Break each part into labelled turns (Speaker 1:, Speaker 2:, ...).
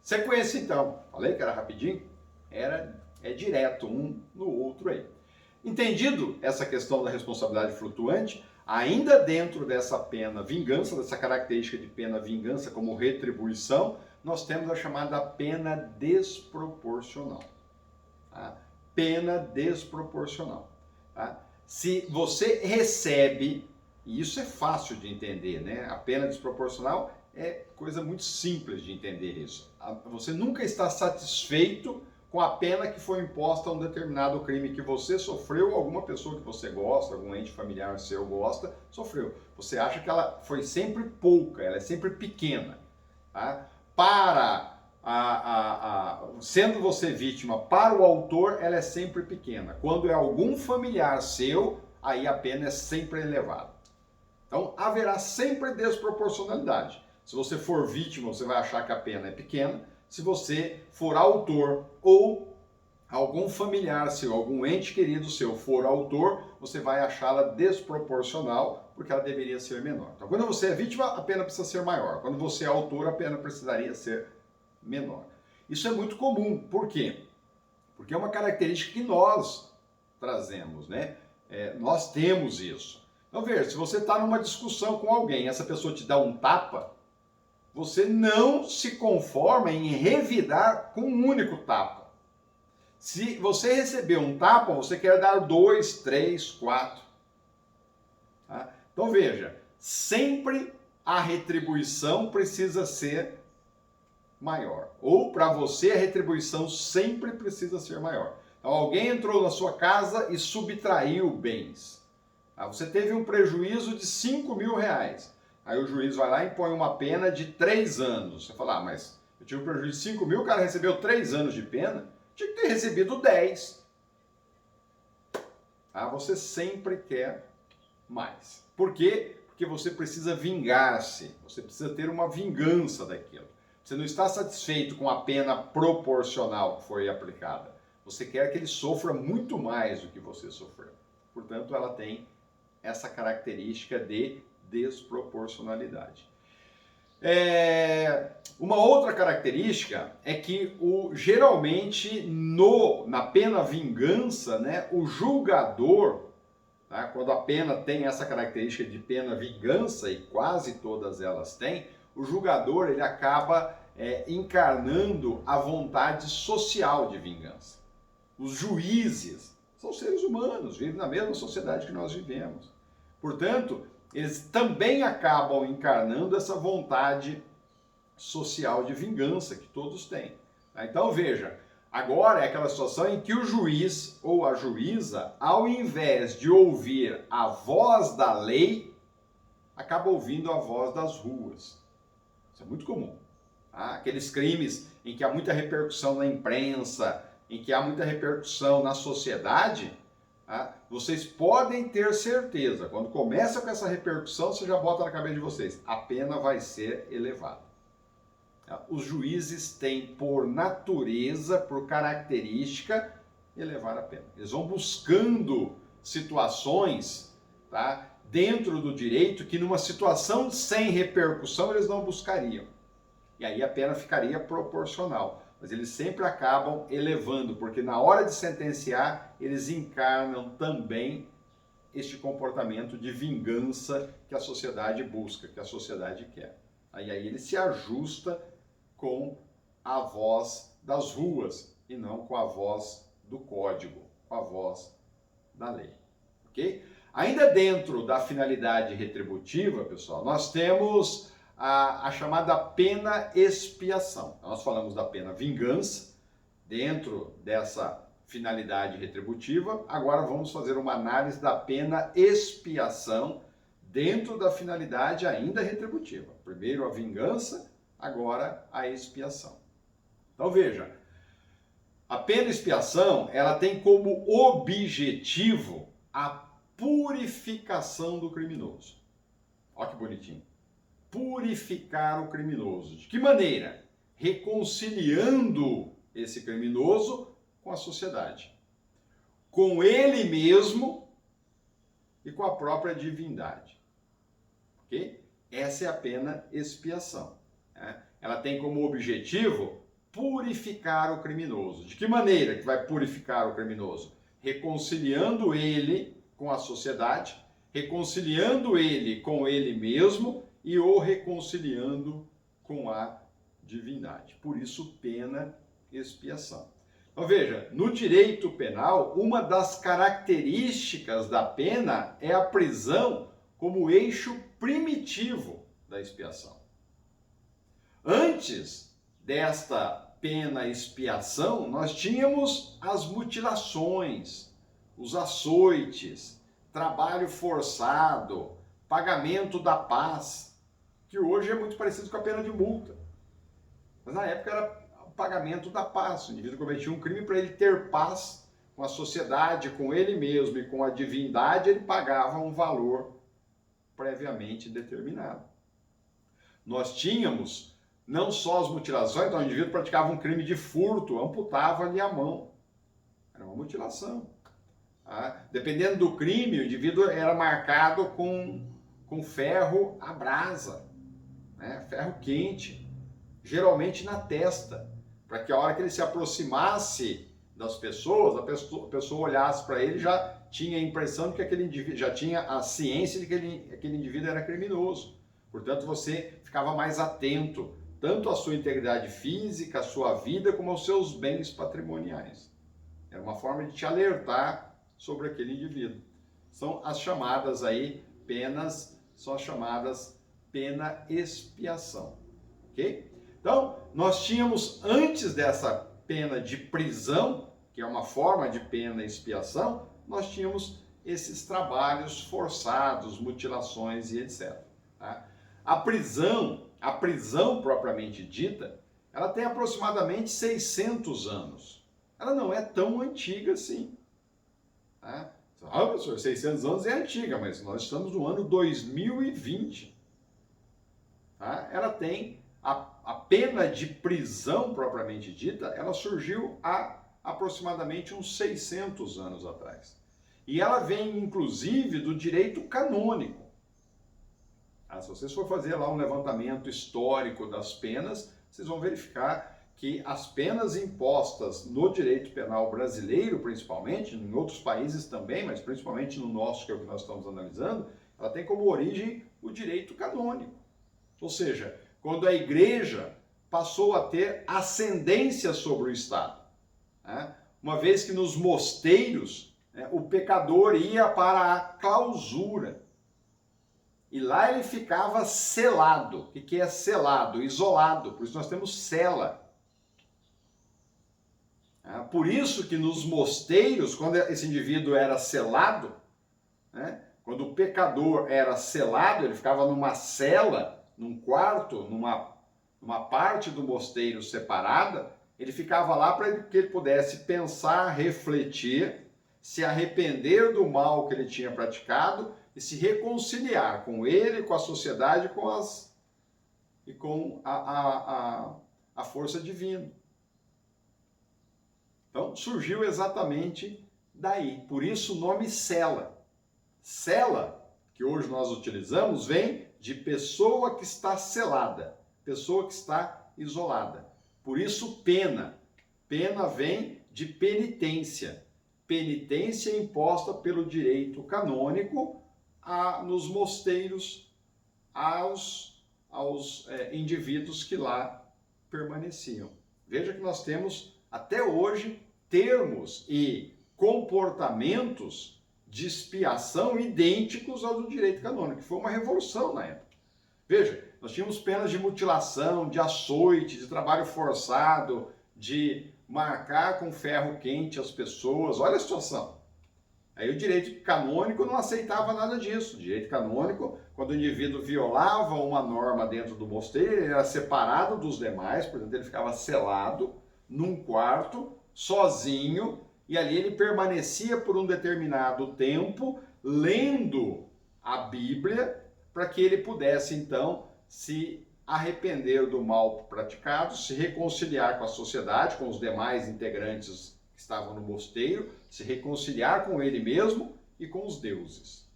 Speaker 1: Sequência então, falei que era rapidinho? É direto um no outro aí. Entendido essa questão da responsabilidade flutuante, ainda dentro dessa pena vingança, dessa característica de pena vingança como retribuição, nós temos a chamada pena desproporcional. Tá? Pena desproporcional. Tá? Se você recebe, e isso é fácil de entender, né? A pena desproporcional é coisa muito simples de entender isso. Você nunca está satisfeito com a pena que foi imposta a um determinado crime que você sofreu, ou alguma pessoa que você gosta, algum ente familiar seu gosta, sofreu. Você acha que ela foi sempre pouca, ela é sempre pequena. Tá? Sendo você vítima, para o autor, ela é sempre pequena. Quando é algum familiar seu, aí a pena é sempre elevada. Então, haverá sempre desproporcionalidade. Se você for vítima, você vai achar que a pena é pequena. Se você for autor ou algum familiar seu, algum ente querido seu for autor, você vai achá-la desproporcional, porque ela deveria ser menor. Então, quando você é vítima, a pena precisa ser maior. Quando você é autor, a pena precisaria ser menor. Isso é muito comum. Por quê? Porque é uma característica que nós trazemos, né? Nós temos isso. Então, veja, se você está numa discussão com alguém, essa pessoa te dá um tapa, você não se conforma em revidar com um único tapa. Se você receber um tapa, você quer dar 2, 3, 4. Tá? Então, veja, sempre a retribuição precisa ser maior. Ou para você a retribuição sempre precisa ser maior. Então, alguém entrou na sua casa e subtraiu bens. Você teve um prejuízo de 5 mil reais. Aí o juiz vai lá e impõe uma pena de 3 anos. Você fala, mas eu tive um prejuízo de 5 mil, o cara recebeu 3 anos de pena? Tinha que ter recebido 10. Você sempre quer mais. Por quê? Porque você precisa vingar-se. Você precisa ter uma vingança daquilo. Você não está satisfeito com a pena proporcional que foi aplicada. Você quer que ele sofra muito mais do que você sofreu. Portanto, ela tem essa característica de desproporcionalidade. Uma outra característica é que geralmente na pena vingança, né, o julgador, tá, quando a pena tem essa característica de pena vingança, e quase todas elas têm, o julgador ele acaba encarnando a vontade social de vingança. Os juízes são seres humanos, vivem na mesma sociedade que nós vivemos. Portanto, eles também acabam encarnando essa vontade social de vingança que todos têm. Então veja, agora é aquela situação em que o juiz ou a juíza, ao invés de ouvir a voz da lei, acaba ouvindo a voz das ruas. Isso é muito comum. Aqueles crimes em que há muita repercussão na imprensa, em que há muita repercussão na sociedade, vocês podem ter certeza, quando começa com essa repercussão, você já bota na cabeça de vocês, a pena vai ser elevada. Os juízes têm por natureza, por característica, elevar a pena. Eles vão buscando situações, tá, dentro do direito que numa situação sem repercussão eles não buscariam. E aí a pena ficaria proporcional. Mas eles sempre acabam elevando, porque na hora de sentenciar, eles encarnam também este comportamento de vingança que a sociedade busca, que a sociedade quer. Aí ele se ajusta com a voz das ruas e não com a voz do código, com a voz da lei. Ok? Ainda dentro da finalidade retributiva, pessoal, nós temos a chamada pena expiação. Nós falamos da pena vingança dentro dessa finalidade retributiva. Agora vamos fazer uma análise da pena expiação dentro da finalidade ainda retributiva. Primeiro a vingança, agora a expiação. Então veja, a pena expiação, ela tem como objetivo a purificação do criminoso. Olha que bonitinho. Purificar o criminoso. De que maneira? Reconciliando esse criminoso com a sociedade, com ele mesmo e com a própria divindade. Ok? Essa é a pena expiação. Ela tem como objetivo purificar o criminoso. De que maneira que vai purificar o criminoso? Reconciliando ele com a sociedade, reconciliando ele com ele mesmo e o reconciliando com a divindade. Por isso, pena e expiação. Então veja, no direito penal, uma das características da pena é a prisão como eixo primitivo da expiação. Antes desta pena expiação, nós tínhamos as mutilações, os açoites, trabalho forçado, pagamento da paz, que hoje é muito parecido com a pena de multa. Mas na época era o pagamento da paz. O indivíduo cometia um crime para ele ter paz com a sociedade, com ele mesmo e com a divindade, ele pagava um valor previamente determinado. Nós tínhamos não só as mutilações, então o indivíduo praticava um crime de furto, amputava-lhe a mão. Era uma mutilação. Dependendo do crime, o indivíduo era marcado com ferro à brasa, né? Ferro quente, geralmente na testa, para que a hora que ele se aproximasse das pessoas, a pessoa olhasse para ele, já tinha a impressão de que aquele indivíduo, já tinha a ciência de que aquele indivíduo era criminoso. Portanto, você ficava mais atento, tanto à sua integridade física, à sua vida, como aos seus bens patrimoniais. Era uma forma de te alertar sobre aquele indivíduo. São as chamadas aí penas, são as chamadas pena expiação, ok? Então, nós tínhamos antes dessa pena de prisão, que é uma forma de pena expiação, nós tínhamos esses trabalhos forçados, mutilações e etc. Tá? A prisão propriamente dita, ela tem aproximadamente 600 anos. Ela não é tão antiga assim. Tá? Professor, 600 anos é antiga, mas nós estamos no ano 2020. Tá? Ela tem a pena de prisão propriamente dita, ela surgiu há aproximadamente uns 600 anos atrás. E ela vem, inclusive, do direito canônico. Se vocês for fazer lá um levantamento histórico das penas, vocês vão verificar que as penas impostas no direito penal brasileiro, principalmente, em outros países também, mas principalmente no nosso, que é o que nós estamos analisando, ela tem como origem o direito canônico. Ou seja, quando a igreja passou a ter ascendência sobre o Estado. Né? Uma vez que nos mosteiros, o pecador ia para a clausura. E lá ele ficava selado. O que é selado? Isolado. Por isso nós temos cela. Por isso que nos mosteiros, quando esse indivíduo era selado, né? Quando o pecador era selado, ele ficava numa cela, num quarto, numa parte do mosteiro separada, ele ficava lá para que ele pudesse pensar, refletir, se arrepender do mal que ele tinha praticado e se reconciliar com ele, com a sociedade e com a força divina. Então, surgiu exatamente daí. Por isso o nome cela. Cela, que hoje nós utilizamos, vem de pessoa que está selada, pessoa que está isolada. Por isso pena. Pena vem de penitência. Penitência imposta pelo direito canônico nos mosteiros aos indivíduos que lá permaneciam. Veja que nós temos até hoje termos e comportamentos de expiação idênticos ao do direito canônico, que foi uma revolução na época. Veja, nós tínhamos penas de mutilação, de açoite, de trabalho forçado, de marcar com ferro quente as pessoas. Olha a situação. Aí o direito canônico não aceitava nada disso. O direito canônico, quando o indivíduo violava uma norma dentro do mosteiro, ele era separado dos demais, portanto ele ficava selado num quarto, sozinho, e ali ele permanecia por um determinado tempo, lendo a Bíblia, para que ele pudesse então se arrepender do mal praticado, se reconciliar com a sociedade, com os demais integrantes que estavam no mosteiro, se reconciliar com ele mesmo e com os deuses.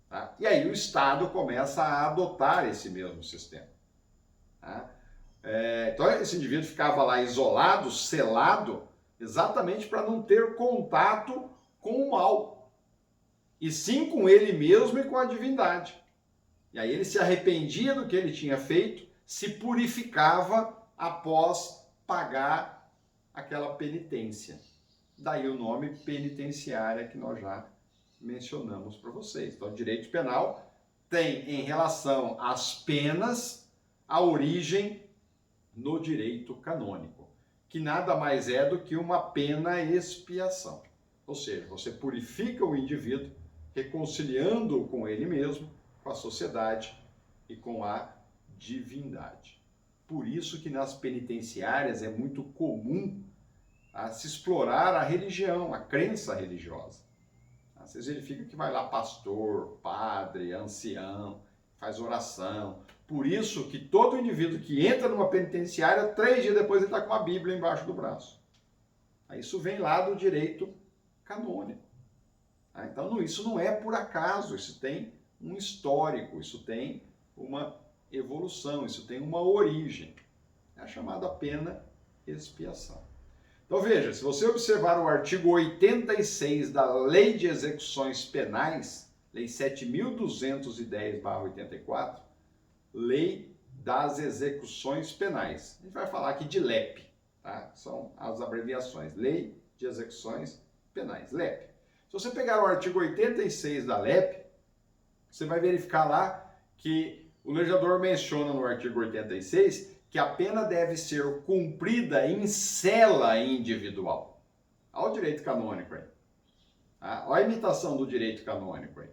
Speaker 1: Tá? E aí o Estado começa a adotar esse mesmo sistema. Tá? Então esse indivíduo ficava lá isolado, selado, exatamente para não ter contato com o mal, e sim com ele mesmo e com a divindade. E aí ele se arrependia do que ele tinha feito, se purificava após pagar aquela penitência. Daí o nome penitenciária que nós já mencionamos para vocês. Então, o direito penal tem, em relação às penas, a origem no direito canônico, que nada mais é do que uma pena-expiação. Ou seja, você purifica o indivíduo, reconciliando-o com ele mesmo, com a sociedade e com a divindade. Por isso que nas penitenciárias é muito comum se explorar a religião, a crença religiosa. Vocês verificam que vai lá pastor, padre, ancião, faz oração. Por isso que todo indivíduo que entra numa penitenciária, 3 dias depois ele está com a Bíblia embaixo do braço. Isso vem lá do direito canônico. Então isso não é por acaso, isso tem um histórico, isso tem uma evolução, isso tem uma origem. É a chamada pena-expiação. Então veja, se você observar o artigo 86 da Lei de Execuções Penais, Lei 7.210/84, Lei das Execuções Penais. A gente vai falar aqui de LEP, tá? São as abreviações, Lei de Execuções Penais, LEP. Se você pegar o artigo 86 da LEP, você vai verificar lá que o legislador menciona no artigo 86 que a pena deve ser cumprida em cela individual. Olha o direito canônico aí. Olha a imitação do direito canônico aí.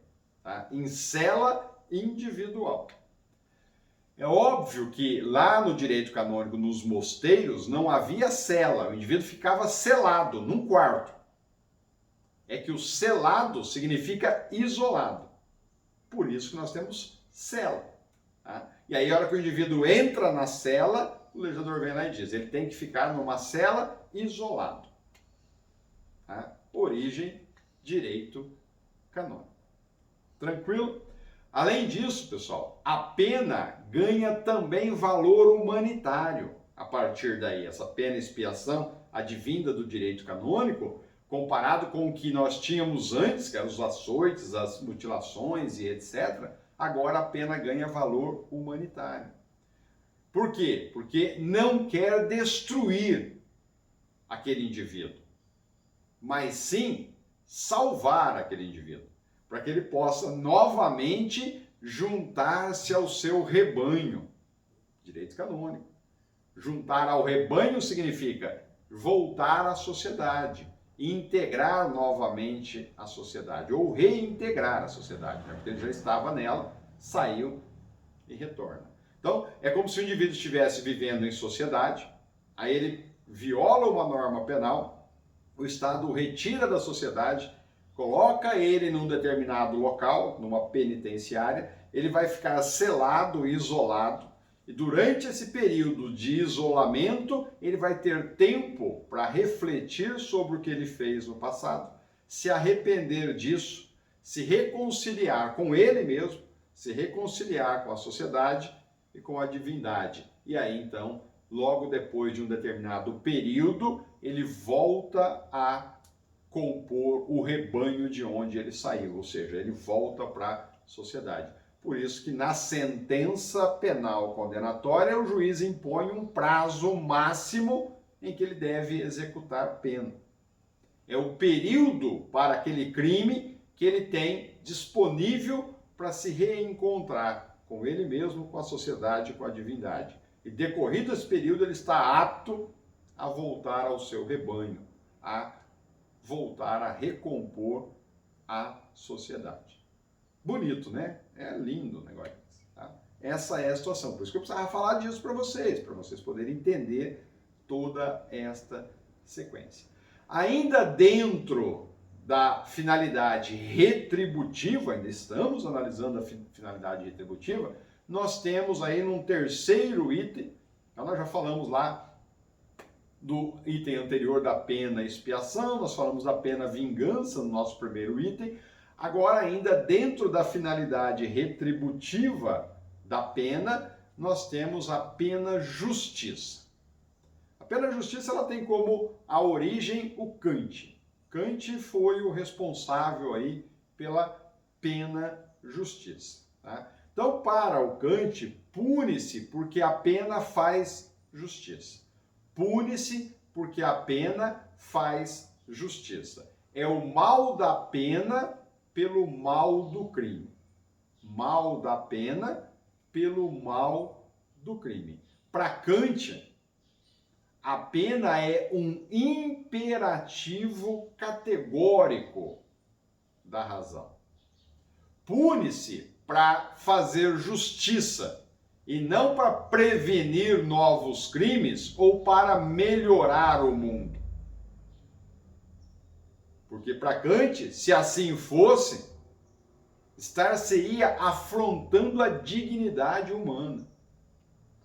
Speaker 1: Em cela individual. É óbvio que lá no direito canônico, nos mosteiros, não havia cela. O indivíduo ficava selado num quarto. É que o selado significa isolado. Por isso que nós temos cela. E aí, a hora que o indivíduo entra na cela, o legislador vem lá e diz, ele tem que ficar numa cela isolado. Origem, direito canônico. Tranquilo? Além disso, pessoal, a pena ganha também valor humanitário. A partir daí, essa pena-expiação advinda do direito canônico, comparado com o que nós tínhamos antes, que eram os açoites, as mutilações e etc., agora a pena ganha valor humanitário. Por quê? Porque não quer destruir aquele indivíduo, mas sim salvar aquele indivíduo, para que ele possa novamente juntar-se ao seu rebanho. Direito canônico. Juntar ao rebanho significa voltar à sociedade, integrar novamente a sociedade, ou reintegrar a sociedade, né? Porque ele já estava nela, saiu e retorna. Então, é como se o indivíduo estivesse vivendo em sociedade, aí ele viola uma norma penal, o Estado o retira da sociedade, coloca ele num determinado local, numa penitenciária, ele vai ficar selado, isolado, e durante esse período de isolamento, ele vai ter tempo para refletir sobre o que ele fez no passado, se arrepender disso, se reconciliar com ele mesmo, se reconciliar com a sociedade e com a divindade. E aí, então, logo depois de um determinado período, ele volta a compor o rebanho de onde ele saiu, ou seja, ele volta para a sociedade. Por isso que na sentença penal condenatória, o juiz impõe um prazo máximo em que ele deve executar a pena. É o período para aquele crime que ele tem disponível para se reencontrar com ele mesmo, com a sociedade, com a divindade. E decorrido esse período, ele está apto a voltar ao seu rebanho, a voltar a recompor a sociedade. Bonito, né? É lindo o negócio. Tá? Essa é a situação. Por isso que eu precisava falar disso para vocês poderem entender toda esta sequência. Ainda dentro da finalidade retributiva, ainda estamos analisando a finalidade retributiva, nós temos aí num terceiro item, então nós já falamos lá do item anterior da pena expiação, nós falamos da pena vingança no nosso primeiro item. Agora, ainda dentro da finalidade retributiva da pena, nós temos a pena justiça. A pena justiça ela tem como a origem o Kant. Kant foi o responsável aí pela pena justiça. Tá? Então, para o Kant, pune-se porque a pena faz justiça. Pune-se porque a pena faz justiça. É o mal da pena pelo mal do crime. Mal da pena pelo mal do crime. Para Kant, a pena é um imperativo categórico da razão. Pune-se para fazer justiça e não para prevenir novos crimes ou para melhorar o mundo. Porque para Kant, se assim fosse, estar-se-ia afrontando a dignidade humana.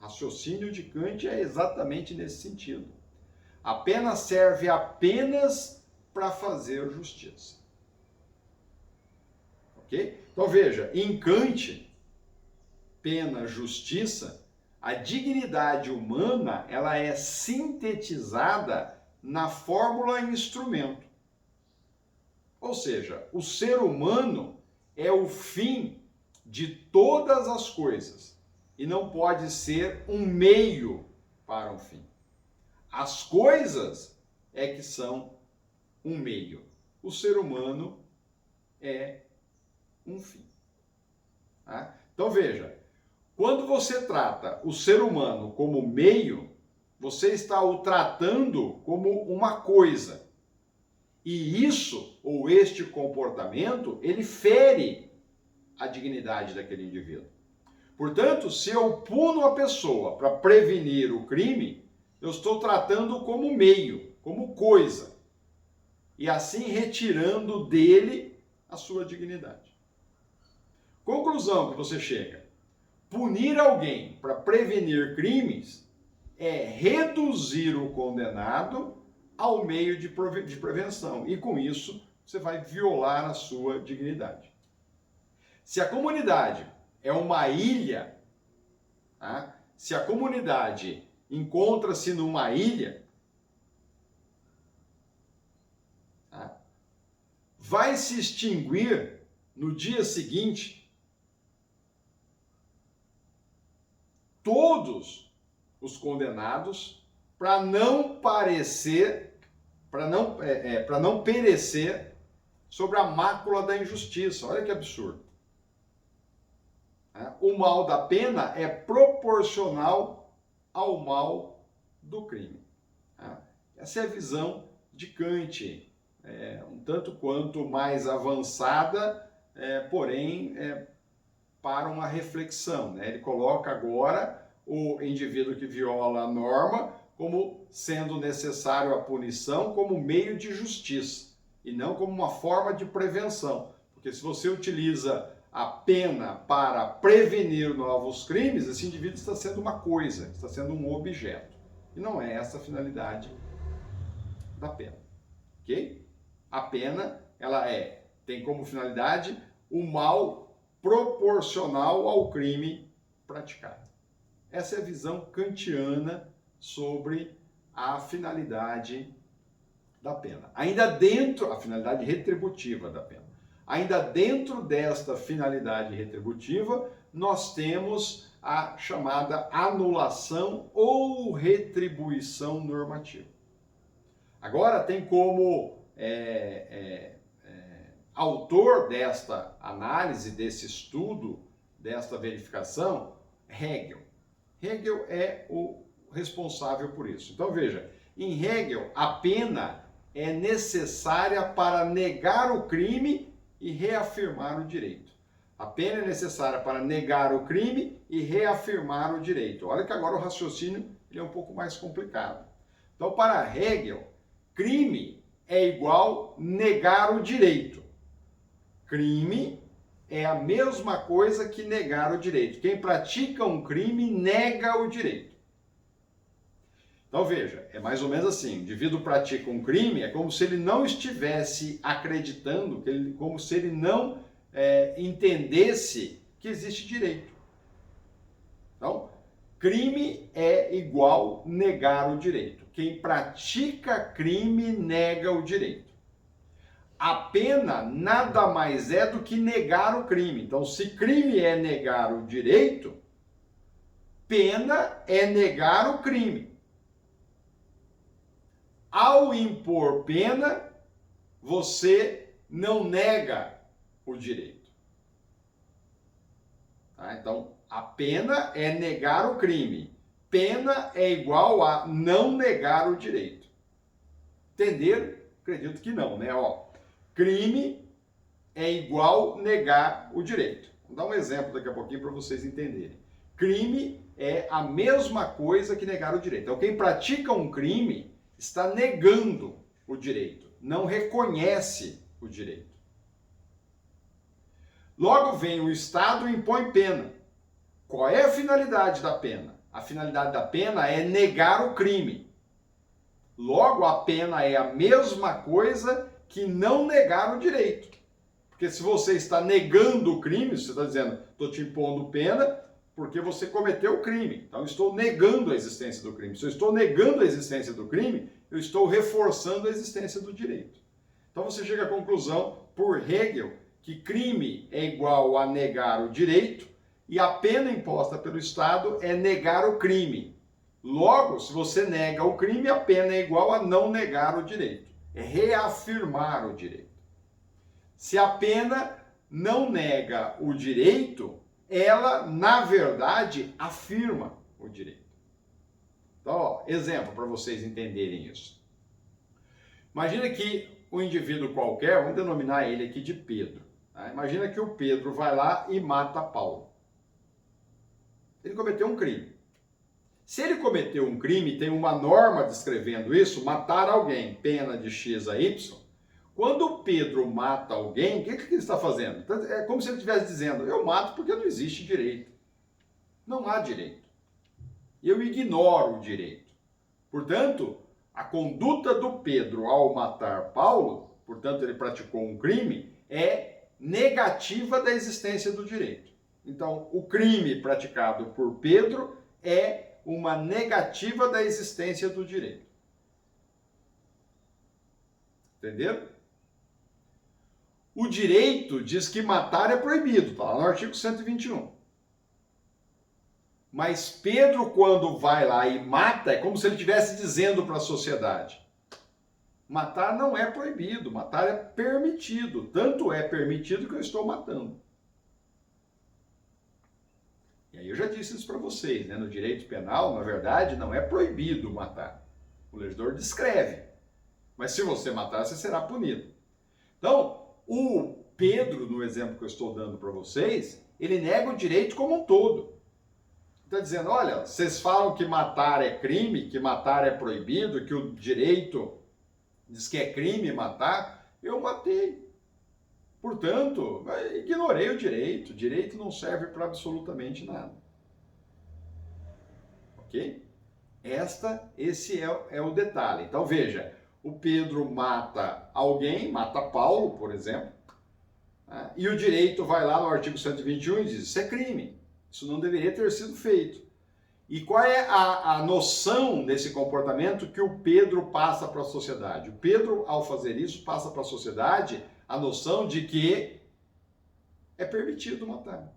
Speaker 1: O raciocínio de Kant é exatamente nesse sentido. A pena serve apenas para fazer justiça. Ok? Então veja, em Kant, pena, justiça, a dignidade humana ela é sintetizada na fórmula instrumento. Ou seja, o ser humano é o fim de todas as coisas e não pode ser um meio para um fim. As coisas é que são um meio. O ser humano é um fim. Tá? Então veja, quando você trata o ser humano como meio, você está o tratando como uma coisa. E isso, ou este comportamento, ele fere a dignidade daquele indivíduo. Portanto, se eu puno a pessoa para prevenir o crime, eu estou tratando como meio, como coisa. E assim retirando dele a sua dignidade. Conclusão que você chega: punir alguém para prevenir crimes é reduzir o condenado ao meio de prevenção. E com isso, você vai violar a sua dignidade. Se a comunidade é uma ilha, tá? Se a comunidade encontra-se numa ilha, tá? Vai se extinguir no dia seguinte todos os condenados para não perecer sobre a mácula da injustiça. Olha que absurdo. O mal da pena é proporcional ao mal do crime. Essa é a visão de Kant, um tanto quanto mais avançada, porém para uma reflexão. Né? Ele coloca agora o indivíduo que viola a norma como sendo necessário a punição como meio de justiça e não como uma forma de prevenção. Porque se você utiliza a pena para prevenir novos crimes, esse indivíduo está sendo uma coisa, está sendo um objeto. E não é essa a finalidade da pena. Ok? A pena, ela tem como finalidade o mal proporcional ao crime praticado. Essa é a visão kantiana sobre a finalidade da pena. Ainda dentro, a finalidade retributiva da pena. Ainda dentro desta finalidade retributiva, nós temos a chamada anulação ou retribuição normativa. Agora tem como autor desta análise, desse estudo, desta verificação, Hegel. Hegel é o responsável por isso. Então veja, em Hegel, a pena é necessária para negar o crime e reafirmar o direito. A pena é necessária para negar o crime e reafirmar o direito. Olha que agora o raciocínio ele é um pouco mais complicado. Então, para Hegel, crime é igual negar o direito. Crime é a mesma coisa que negar o direito. Quem pratica um crime nega o direito. Então veja, é mais ou menos assim, o indivíduo pratica um crime, é como se ele não estivesse acreditando, como se ele não entendesse que existe direito. Então, Crime é igual negar o direito. Quem pratica crime nega o direito. A pena nada mais é do que negar o crime. Então, se crime é negar o direito, pena é negar o crime. Ao impor pena, você não nega o direito. Tá? Então, a pena é negar o crime. Pena é igual a não negar o direito. Entenderam? Acredito que não, né? Ó, crime é igual negar o direito. Vou dar um exemplo daqui a pouquinho para vocês entenderem. Crime é a mesma coisa que negar o direito. Então, quem pratica um crime está negando o direito, não reconhece o direito. Logo vem o Estado e impõe pena. Qual é a finalidade da pena? A finalidade da pena é negar o crime. Logo, a pena é a mesma coisa que não negar o direito. Porque se você está negando o crime, você está dizendo, estou te impondo pena porque você cometeu o crime. Então, estou negando a existência do crime. Se eu estou negando a existência do crime, eu estou reforçando a existência do direito. Então, você chega à conclusão, por Hegel, que crime é igual a negar o direito e a pena imposta pelo Estado é negar o crime. Logo, se você nega o crime, a pena é igual a não negar o direito. É reafirmar o direito. Se a pena não nega o direito, ela, na verdade, afirma o direito. Então, ó, exemplo para vocês entenderem isso. Imagina que um indivíduo qualquer, vamos denominar ele aqui de Pedro. Tá? Imagina que o Pedro vai lá e mata Paulo. Ele cometeu um crime. Se ele cometeu um crime, tem uma norma descrevendo isso, matar alguém, pena de X a Y. Quando o Pedro mata alguém, o que ele está fazendo? É como se ele estivesse dizendo, eu mato porque não existe direito. Não há direito. Eu ignoro o direito. Portanto, a conduta do Pedro ao matar Paulo, portanto ele praticou um crime, é negativa da existência do direito. Então, o crime praticado por Pedro é uma negativa da existência do direito. Entenderam? O direito diz que matar é proibido, está lá no artigo 121. Mas Pedro, quando vai lá e mata, é como se ele estivesse dizendo para a sociedade: matar não é proibido, matar é permitido. Tanto é permitido que eu estou matando. E aí eu já disse isso para vocês, né? No direito penal, na verdade, não é proibido matar. O legislador descreve. Mas se você matar, você será punido. Então, o Pedro, no exemplo que eu estou dando para vocês, ele nega o direito como um todo. Está dizendo, olha, vocês falam que matar é crime, que matar é proibido, que o direito diz que é crime matar, eu matei. Portanto, ignorei o direito. O direito não serve para absolutamente nada. Ok? Esse é o detalhe. Então, veja, o Pedro mata alguém, mata Paulo, por exemplo, né? E o direito vai lá no artigo 121 e diz, isso é crime. Isso não deveria ter sido feito. E qual é a noção desse comportamento que o Pedro passa para a sociedade? O Pedro, ao fazer isso, passa para a sociedade a noção de que é permitido matar.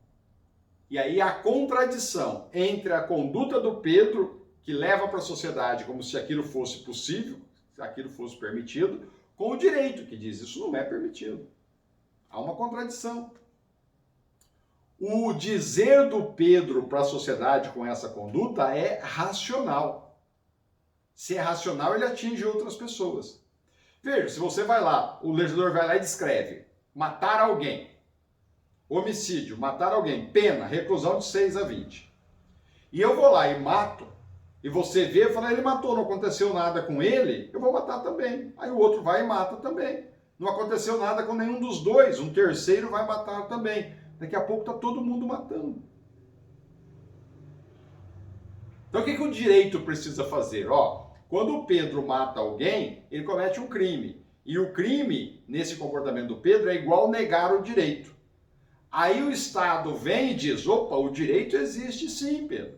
Speaker 1: E aí a contradição entre a conduta do Pedro, que leva para a sociedade como se aquilo fosse possível, se aquilo fosse permitido, com o direito, que diz isso não é permitido. Há uma contradição. O dizer do Pedro para a sociedade com essa conduta é racional. Se é racional, ele atinge outras pessoas. Veja, se você vai lá, o legislador vai lá e descreve matar alguém, homicídio, matar alguém, pena, reclusão de 6 a 20. E eu vou lá e mato, e você vê e fala, ele matou, não aconteceu nada com ele, eu vou matar também. Aí o outro vai e mata também. Não aconteceu nada com nenhum dos dois, um terceiro vai matar também. Daqui a pouco está todo mundo matando. Então o que o direito precisa fazer? Ó, quando o Pedro mata alguém, ele comete um crime. E o crime, nesse comportamento do Pedro, é igual negar o direito. Aí o Estado vem e diz, opa, o direito existe sim, Pedro.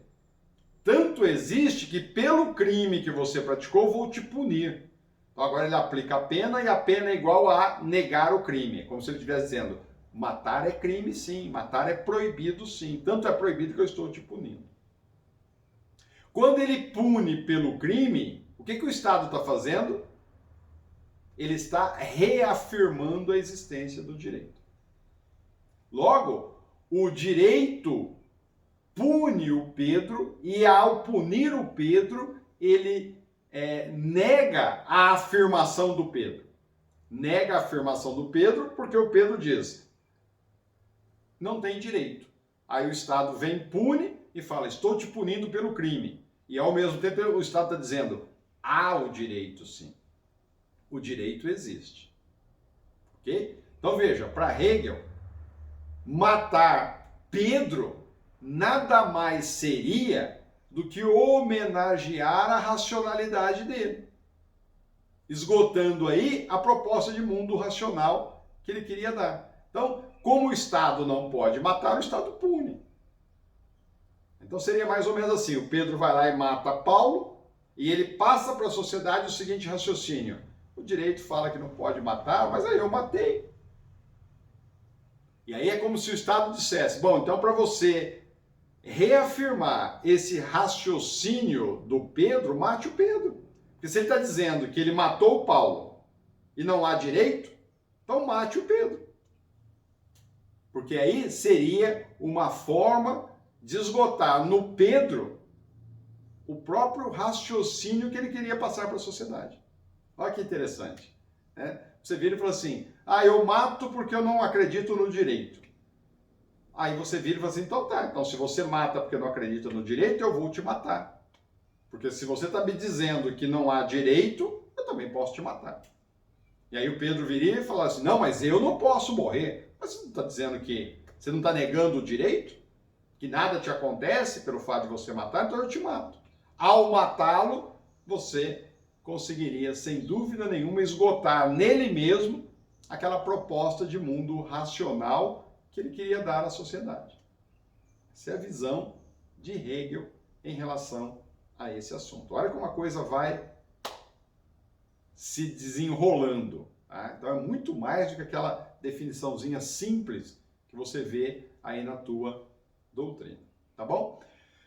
Speaker 1: tanto existe que pelo crime que você praticou, vou te punir. Então agora ele aplica a pena e a pena é igual a negar o crime. Como se ele estivesse dizendo, matar é crime sim, matar é proibido sim. Tanto é proibido que eu estou te punindo. Quando ele pune pelo crime, o que o Estado está fazendo? Ele está reafirmando a existência do direito. Logo, o direito pune o Pedro e ao punir o Pedro, ele nega a afirmação do Pedro. Nega a afirmação do Pedro porque o Pedro diz, não tem direito. Aí o Estado vem, pune e fala, estou te punindo pelo crime. E ao mesmo tempo o Estado está dizendo, há o direito sim. O direito existe. Ok? Então veja, para Hegel, matar Pedro nada mais seria do que homenagear a racionalidade dele, esgotando aí a proposta de mundo racional que ele queria dar. Então, como o Estado não pode matar, o Estado pune. Então seria mais ou menos assim, o Pedro vai lá e mata Paulo, e ele passa para a sociedade o seguinte raciocínio, o direito fala que não pode matar, mas aí eu matei. E aí é como se o Estado dissesse, bom, então para você reafirmar esse raciocínio do Pedro, mate o Pedro. Porque se ele está dizendo que ele matou o Paulo e não há direito, então mate o Pedro. Porque aí seria uma forma de esgotar no Pedro o próprio raciocínio que ele queria passar para a sociedade. Olha que interessante. Né? Você vira e fala assim, eu mato porque eu não acredito no direito. Aí você vira e fala assim, então tá, então se você mata porque não acredita no direito, eu vou te matar. Porque se você está me dizendo que não há direito, eu também posso te matar. E aí o Pedro viria e falaria assim, não, mas eu não posso morrer. Mas você não está dizendo que você não está negando o direito? Que nada te acontece pelo fato de você matar, então eu te mato. Ao matá-lo, você conseguiria, sem dúvida nenhuma, esgotar nele mesmo aquela proposta de mundo racional que ele queria dar à sociedade. Essa é a visão de Hegel em relação a esse assunto. Olha como a coisa vai se desenrolando. Tá? Então é muito mais do que aquela definiçãozinha simples que você vê aí na tua doutrina. Tá bom?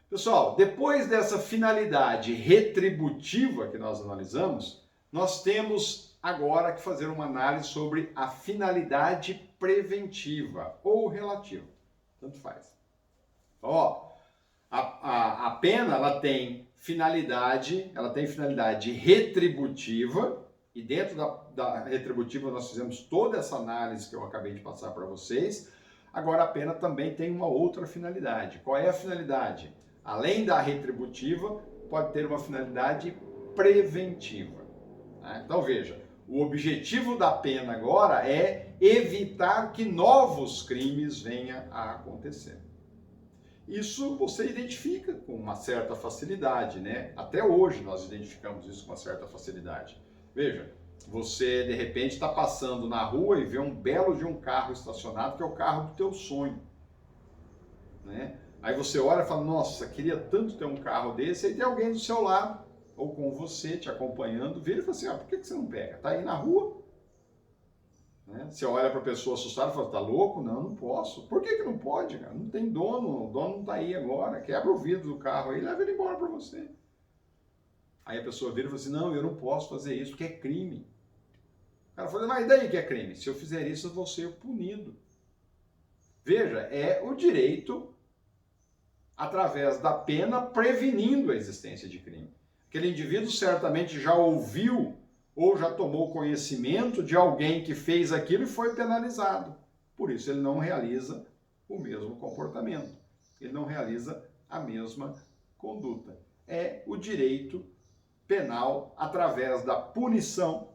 Speaker 1: Pessoal, depois dessa finalidade retributiva que nós analisamos, nós temos agora que fazer uma análise sobre a finalidade preventiva ou relativa. Tanto faz. Ó, a pena ela tem finalidade retributiva e dentro da retributiva nós fizemos toda essa análise que eu acabei de passar para vocês. Agora a pena também tem uma outra finalidade. Qual é a finalidade? Além da retributiva, pode ter uma finalidade preventiva. Tá? Então veja, o objetivo da pena agora é evitar que novos crimes venham a acontecer. Isso você identifica com uma certa facilidade, né? Até hoje nós identificamos isso com uma certa facilidade. Veja, você de repente está passando na rua e vê um belo de um carro estacionado, que é o carro do teu sonho, né? Aí você olha e fala, nossa, queria tanto ter um carro desse, aí tem alguém do seu lado, ou com você, te acompanhando, vira e fala assim, por que você não pega? Tá aí na rua? Né? Você olha para a pessoa assustada e fala, tá louco? Não, não posso. Por que não pode, cara? Não tem dono, o dono não tá aí agora, quebra o vidro do carro aí, leva ele embora para você. Aí a pessoa vira e fala assim, não, eu não posso fazer isso, porque é crime. O cara fala, mas e daí que é crime? Se eu fizer isso, eu vou ser punido. Veja, é o direito através da pena prevenindo a existência de crime. Aquele indivíduo certamente já ouviu ou já tomou conhecimento de alguém que fez aquilo e foi penalizado. Por isso ele não realiza o mesmo comportamento. Ele não realiza a mesma conduta. É o direito penal através da punição,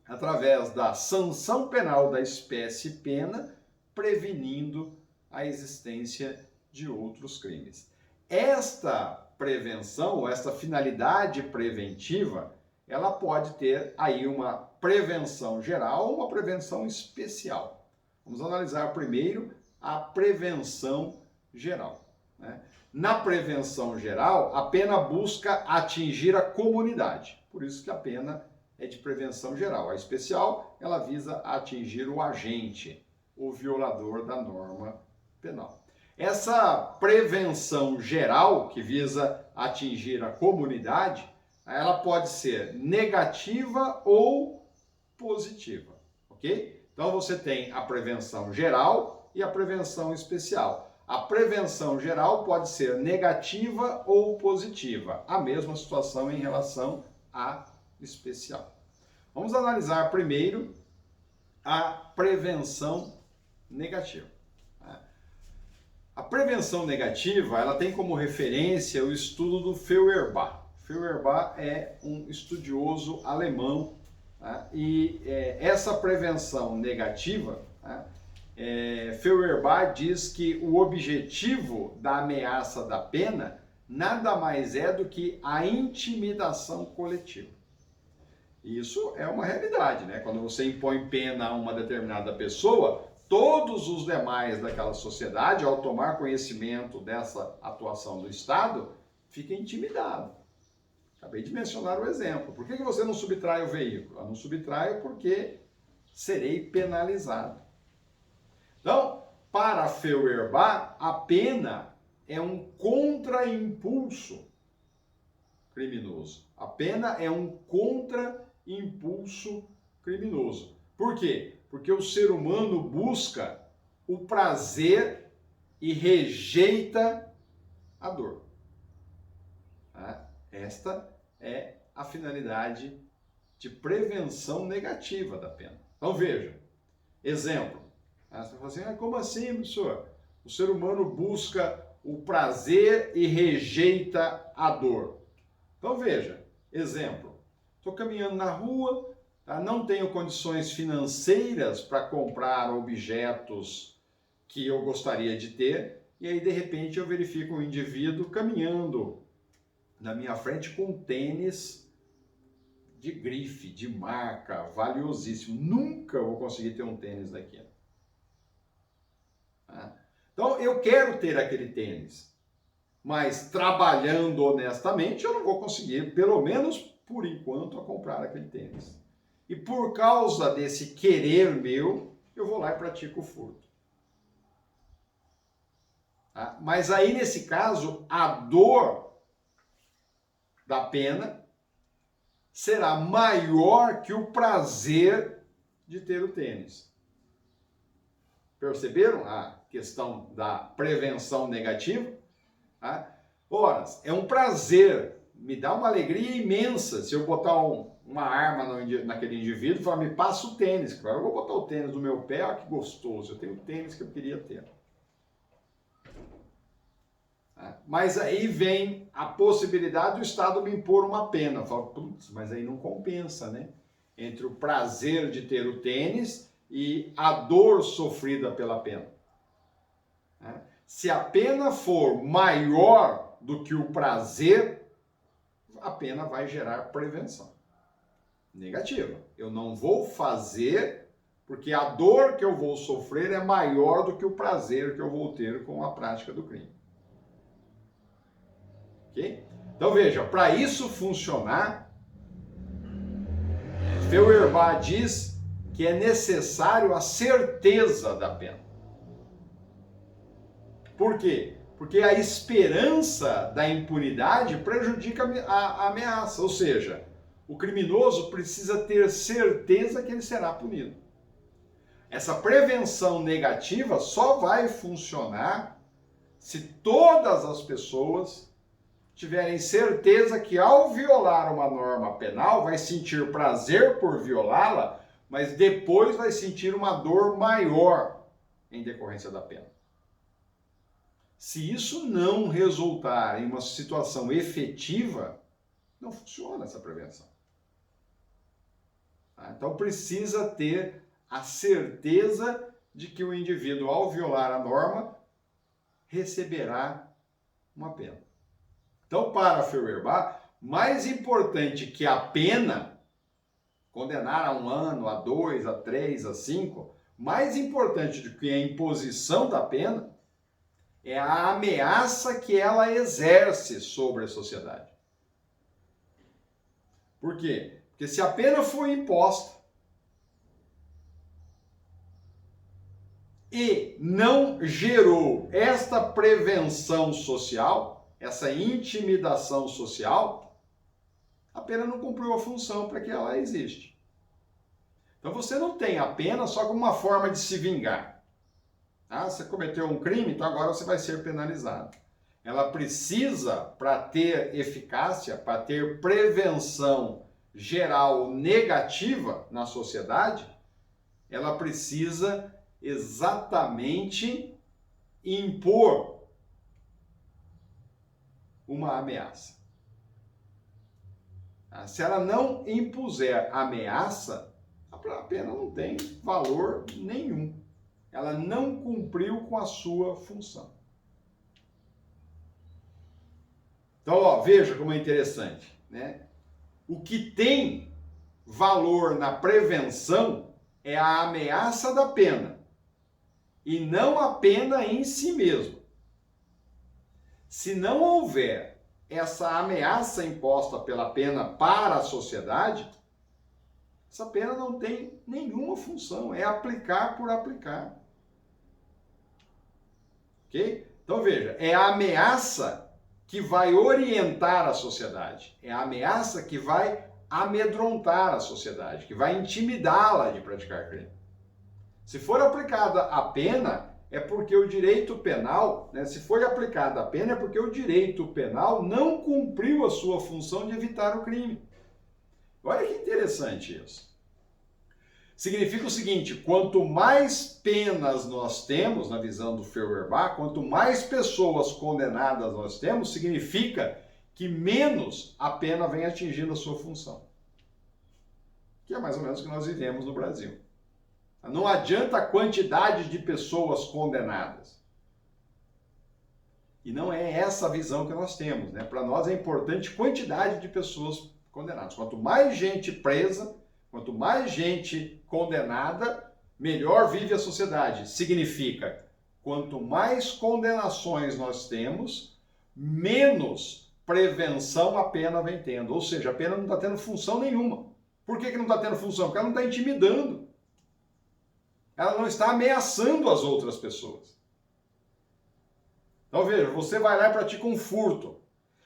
Speaker 1: através da sanção penal da espécie pena, prevenindo a existência de outros crimes. Esta prevenção, esta finalidade preventiva, ela pode ter aí uma prevenção geral ou uma prevenção especial. Vamos analisar primeiro a prevenção geral. Né? Na prevenção geral, a pena busca atingir a comunidade. Por isso que a pena é de prevenção geral. A especial, ela visa atingir o agente, o violador da norma penal. Essa prevenção geral, que visa atingir a comunidade, ela pode ser negativa ou positiva, ok? Então você tem a prevenção geral e a prevenção especial. A prevenção geral pode ser negativa ou positiva. A mesma situação em relação à especial. Vamos analisar primeiro a prevenção negativa. A prevenção negativa, ela tem como referência o estudo do Feuerbach. Feuerbach é um estudioso alemão, e essa prevenção negativa, Feuerbach diz que o objetivo da ameaça da pena nada mais é do que a intimidação coletiva. Isso é uma realidade, né? Quando você impõe pena a uma determinada pessoa, todos os demais daquela sociedade, ao tomar conhecimento dessa atuação do Estado, ficam intimidados. Acabei de mencionar o exemplo. Por que você não subtrai o veículo? Eu não subtraio porque serei penalizado. Então, para Feuerbach, a pena é um contraimpulso criminoso. A pena é um contraimpulso criminoso. Por quê? Porque o ser humano busca o prazer e rejeita a dor. Esta é a finalidade de prevenção negativa da pena. Então veja, exemplo. Você fala assim, como assim, professor? O ser humano busca o prazer e rejeita a dor. Então veja, exemplo. Estou caminhando na rua, não tenho condições financeiras para comprar objetos que eu gostaria de ter, e aí de repente eu verifico um indivíduo caminhando na minha frente com um tênis de grife, de marca, valiosíssimo. Nunca vou conseguir ter um tênis daquele. Então eu quero ter aquele tênis, mas trabalhando honestamente eu não vou conseguir, pelo menos por enquanto, a comprar aquele tênis. E por causa desse querer meu, eu vou lá e pratico o furto. Mas aí nesse caso, a dor da pena será maior que o prazer de ter o tênis. Perceberam a questão da prevenção negativa? Ora, é um prazer, me dá uma alegria imensa se eu botar uma arma naquele indivíduo e falar, me passa o tênis. Claro, eu vou botar o tênis no meu pé, olha que gostoso, eu tenho o tênis que eu queria ter. Mas aí vem a possibilidade do Estado me impor uma pena. Eu falo, putz, mas aí não compensa, né? Entre o prazer de ter o tênis e a dor sofrida pela pena. Se a pena for maior do que o prazer, a pena vai gerar prevenção negativa. Eu não vou fazer porque a dor que eu vou sofrer é maior do que o prazer que eu vou ter com a prática do crime. Ok? Então veja, para isso funcionar, Feuerbach diz que é necessário a certeza da pena. Por quê? Porque a esperança da impunidade prejudica a ameaça, ou seja, o criminoso precisa ter certeza que ele será punido. Essa prevenção negativa só vai funcionar se todas as pessoas tiverem certeza que ao violar uma norma penal vai sentir prazer por violá-la, mas depois vai sentir uma dor maior em decorrência da pena. Se isso não resultar em uma situação efetiva, não funciona essa prevenção. Então precisa ter a certeza de que o indivíduo, ao violar a norma, receberá uma pena. Então, para Feuerbach, mais importante que a pena, condenar a 1 ano, a 2, a 3, a 5, mais importante do que a imposição da pena é a ameaça que ela exerce sobre a sociedade. Por quê? Porque se a pena foi imposta e não gerou esta prevenção social, essa intimidação social, a pena não cumpriu a função para que ela existe. Então você não tem a pena só como uma forma de se vingar. Ah, você cometeu um crime, então agora você vai ser penalizado. Ela precisa, para ter eficácia, para ter prevenção geral negativa na sociedade, ela precisa exatamente impor uma ameaça. Se ela não impuser ameaça, a pena não tem valor nenhum. Ela não cumpriu com a sua função. Então, ó, veja como é interessante, né? O que tem valor na prevenção é a ameaça da pena e não a pena em si mesmo. Se não houver essa ameaça imposta pela pena para a sociedade, essa pena não tem nenhuma função, é aplicar por aplicar. Ok? Então veja, é a ameaça que vai orientar a sociedade, é a ameaça que vai amedrontar a sociedade, que vai intimidá-la de praticar crime. Se for aplicada a pena, é porque o direito penal, né, se for aplicada a pena, é porque o direito penal não cumpriu a sua função de evitar o crime. Olha que interessante isso. Significa o seguinte, quanto mais penas nós temos, na visão do Feuerbach, quanto mais pessoas condenadas nós temos, significa que menos a pena vem atingindo a sua função. Que é mais ou menos o que nós vivemos no Brasil. Não adianta a quantidade de pessoas condenadas. E não é essa a visão que nós temos, né? Para nós é importante quantidade de pessoas condenadas. Quanto mais gente presa, quanto mais gente condenada, melhor vive a sociedade. Significa, quanto mais condenações nós temos, menos prevenção a pena vem tendo. Ou seja, a pena não está tendo função nenhuma. Por que não está tendo função? Porque ela não está intimidando. Ela não está ameaçando as outras pessoas. Então veja, você vai lá e pratica um furto.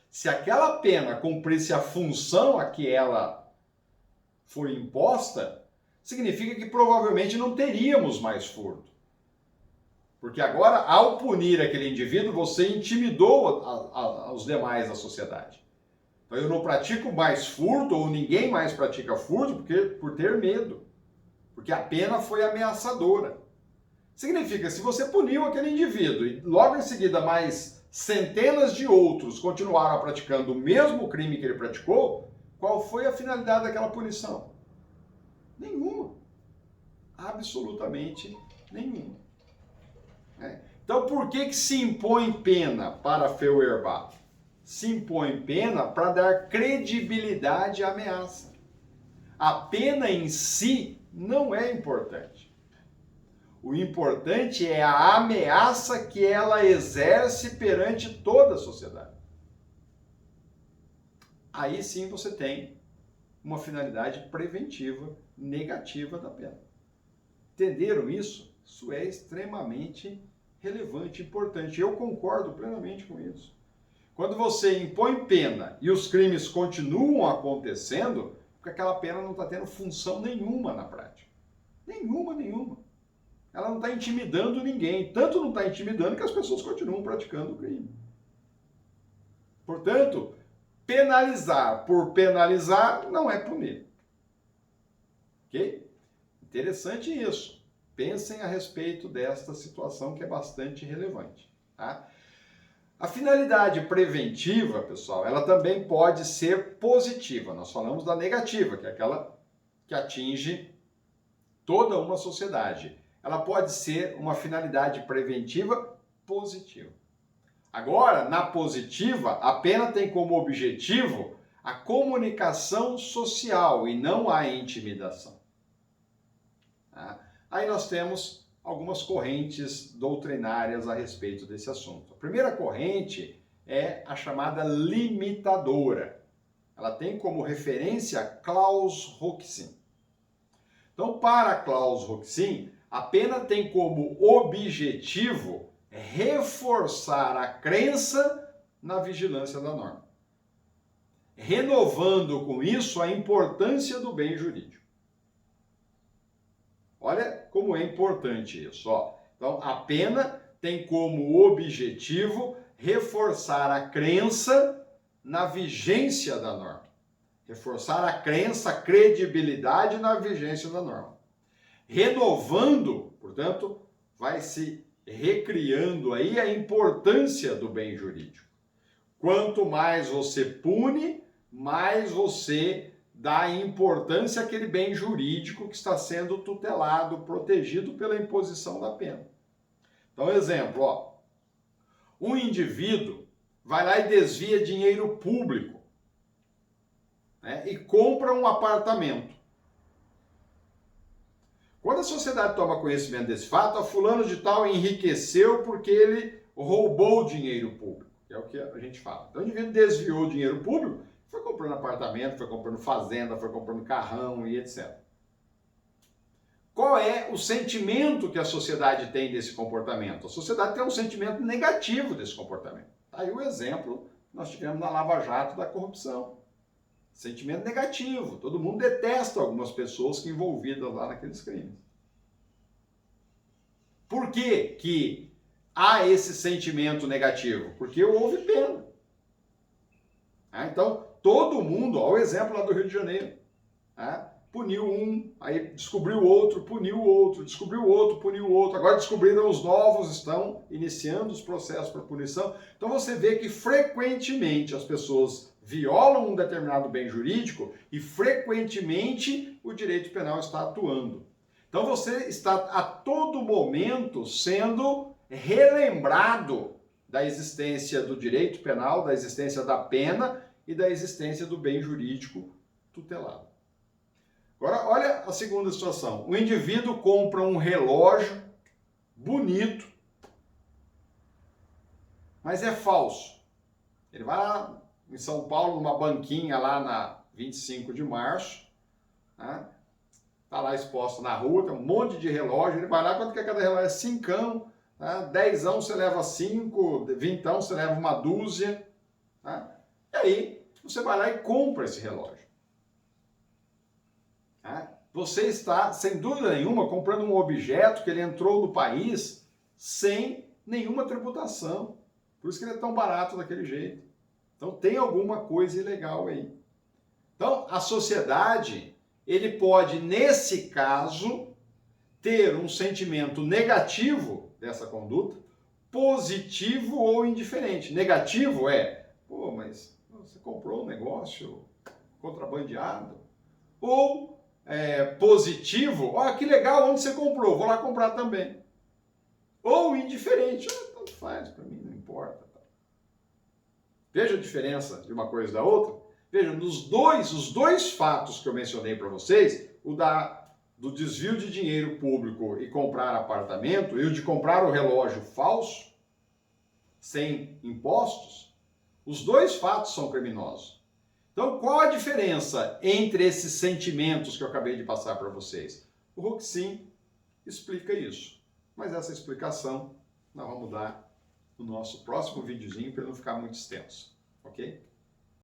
Speaker 1: Se aquela pena cumprisse a função a que ela foi imposta, significa que provavelmente não teríamos mais furto. Porque agora, ao punir aquele indivíduo, você intimidou os demais da sociedade. Então eu não pratico mais furto, ou ninguém mais pratica furto, por ter medo. Porque a pena foi ameaçadora. Significa, se você puniu aquele indivíduo e logo em seguida mais centenas de outros continuaram praticando o mesmo crime que ele praticou, qual foi a finalidade daquela punição? Nenhuma. Absolutamente nenhuma. Então, por que se impõe pena para Feuerbach? Se impõe pena para dar credibilidade à ameaça. A pena em si não é importante. O importante é a ameaça que ela exerce perante toda a sociedade. Aí sim você tem uma finalidade preventiva negativa da pena. Entenderam isso? Isso é extremamente relevante e importante. Eu concordo plenamente com isso. Quando você impõe pena e os crimes continuam acontecendo, porque aquela pena não está tendo função nenhuma na prática. Nenhuma. Ela não está intimidando ninguém. Tanto não está intimidando que as pessoas continuam praticando o crime. Portanto, penalizar por penalizar não é punir. Ok? Interessante isso. Pensem a respeito desta situação que é bastante relevante. Tá? A finalidade preventiva, pessoal, ela também pode ser positiva. Nós falamos da negativa, que é aquela que atinge toda uma sociedade. Ela pode ser uma finalidade preventiva positiva. Agora, na positiva, a pena tem como objetivo a comunicação social e não a intimidação. Tá? Aí nós temos algumas correntes doutrinárias a respeito desse assunto. A primeira corrente é a chamada limitadora. Ela tem como referência Klaus Roxin. Então, para Klaus Roxin, a pena tem como objetivo reforçar a crença na vigilância da norma, renovando com isso a importância do bem jurídico. Olha como é importante isso. Ó. Então, a pena tem como objetivo reforçar a crença na vigência da norma. Reforçar a crença, a credibilidade na vigência da norma. Renovando, portanto, vai se recriando aí a importância do bem jurídico. Quanto mais você pune, mais você dá importância àquele bem jurídico que está sendo tutelado, protegido pela imposição da pena. Então, exemplo, ó, um indivíduo vai lá e desvia dinheiro público, né, e compra um apartamento. Quando a sociedade toma conhecimento desse fato, a fulano de tal enriqueceu porque ele roubou dinheiro público, que é o que a gente fala. Então o indivíduo desviou o dinheiro público, foi comprando apartamento, foi comprando fazenda, foi comprando carrão e etc. Qual é o sentimento que a sociedade tem desse comportamento? A sociedade tem um sentimento negativo desse comportamento. Tá aí o exemplo que nós tivemos na Lava Jato da corrupção. Sentimento negativo. Todo mundo detesta algumas pessoas que envolvidas lá naqueles crimes. Por que que há esse sentimento negativo? Porque houve pena. Então, todo mundo, olha o exemplo lá do Rio de Janeiro. Puniu um, aí descobriu outro, puniu o outro, descobriu outro, puniu o outro. Agora descobriram os novos, estão iniciando os processos para punição. Então você vê que frequentemente as pessoas violam um determinado bem jurídico e frequentemente o direito penal está atuando. Então você está a todo momento sendo relembrado da existência do direito penal, da existência da pena e da existência do bem jurídico tutelado. Agora, olha a segunda situação. O indivíduo compra um relógio bonito, mas é falso. Ele vai lá em São Paulo, numa banquinha lá na 25 de março, né? Tá lá exposto na rua, tem um monte de relógio, ele vai lá, quanto que é cada relógio? É 5, né? 10 você leva 5, 20 você leva uma dúzia, né? E aí, você vai lá e compra esse relógio. Você está, sem dúvida nenhuma, comprando um objeto que ele entrou no país sem nenhuma tributação. Por isso que ele é tão barato daquele jeito. Então tem alguma coisa ilegal aí. Então a sociedade, ele pode, nesse caso, ter um sentimento negativo dessa conduta, positivo ou indiferente. Negativo é, pô, mas você comprou um negócio contrabandeado. Ou positivo, ó, que legal, onde você comprou? Vou lá comprar também. Ou indiferente, tanto faz, para mim não importa. Veja a diferença de uma coisa e da outra. Veja, os dois fatos que eu mencionei para vocês, do desvio de dinheiro público e comprar apartamento, e o de comprar o relógio falso, sem impostos, os dois fatos são criminosos. Então, qual a diferença entre esses sentimentos que eu acabei de passar para vocês? O Roxin explica isso. Mas essa explicação nós vamos dar no nosso próximo videozinho para não ficar muito extenso, ok?